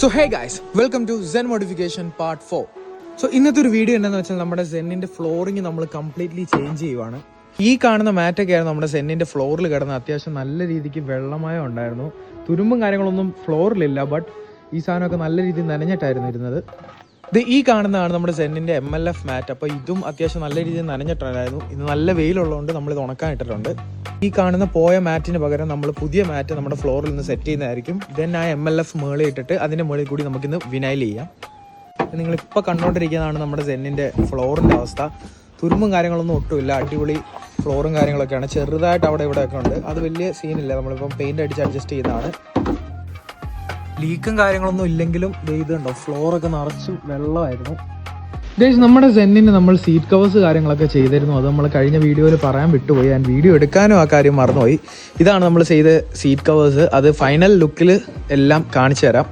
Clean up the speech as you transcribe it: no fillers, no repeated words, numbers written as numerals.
So hey guys, welcome to Zen modification part 4. So ഇന്നത്തെ ഒരു video എന്താണെന്ന് വെച്ചാൽ നമ്മുടെ സെന്നിന്റെ ഫ്ലോറിങ് നമ്മൾ കംപ്ലീറ്റ്ലി ചേഞ്ച് ചെയ്യുവാണ്. ഈ കാണുന്ന മാറ്റൊക്കെയായിരുന്നു നമ്മുടെ സെന്നിന്റെ ഫ്ലോറിൽ കിടന്ന് അത്യാവശ്യം നല്ല രീതിക്ക് വെള്ളമയം ഉണ്ടായിരുന്നു. തുരുമ്പും കാര്യങ്ങളൊന്നും ഫ്ലോറിലില്ല, ബട്ട് ഈ സാധനമൊക്കെ നല്ല രീതിയിൽ നനഞ്ഞിട്ടായിരുന്നു ഇരുന്നത്. ഇത് ഈ കാണുന്നതാണ് നമ്മുടെ സെന്നിന്റെ MLF മാറ്റ്. അപ്പോൾ ഇതും അത്യാവശ്യം നല്ല രീതിയിൽ നനഞ്ഞിട്ടുണ്ടായിരുന്നു. ഇന്ന് നല്ല വെയിലുള്ളതുകൊണ്ട് നമ്മളിത് ഉണക്കാൻ ഇട്ടിട്ടുണ്ട്. ഈ കാണുന്ന പോയ മാറ്റിന് പകരം നമ്മൾ പുതിയ മാറ്റ് നമ്മുടെ ഫ്ലോറിൽ നിന്ന് സെറ്റ് ചെയ്യുന്നതായിരിക്കും. ദെൻ ആ MLF മുകളിൽ ഇട്ടിട്ട് അതിൻ്റെ മുകളിൽ കൂടി നമുക്കിന്ന് വിനൈൽ ചെയ്യാം. നിങ്ങളിപ്പോൾ കണ്ടുകൊണ്ടിരിക്കുന്നതാണ് നമ്മുടെ സെന്നിൻ്റെ ഫ്ലോറിൻ്റെ അവസ്ഥ. തുരുമ്പും കാര്യങ്ങളൊന്നും ഒട്ടുമില്ല, അടിപൊളി ഫ്ലോറും കാര്യങ്ങളൊക്കെയാണ്. ചെറുതായിട്ട് അവിടെ ഇവിടെയൊക്കെ ഉണ്ട്, അത് വലിയ സീനില്ല. നമ്മളിപ്പം പെയിൻ്റ് അടിച്ച് അഡ്ജസ്റ്റ് ചെയ്യുന്നതാണ്. ലീക്കും കാര്യങ്ങളൊന്നും ഇല്ലെങ്കിലും ഇതുണ്ടോ, ഫ്ലോറൊക്കെ നിറച്ച് വെള്ളമായിരുന്നു. നമ്മുടെ സെന്നിന് നമ്മൾ സീറ്റ് കവേഴ്സ് കാര്യങ്ങളൊക്കെ ചെയ്തിരുന്നു. അത് നമ്മൾ കഴിഞ്ഞ വീഡിയോയിൽ പറയാൻ വിട്ടുപോയി. ഞാൻ വീഡിയോ എടുക്കാനും ആ കാര്യം മറന്നുപോയി. ഇതാണ് നമ്മൾ ചെയ്ത സീറ്റ് കവേഴ്സ്. അത് ഫൈനൽ ലുക്കിൽ എല്ലാം കാണിച്ചു തരാം.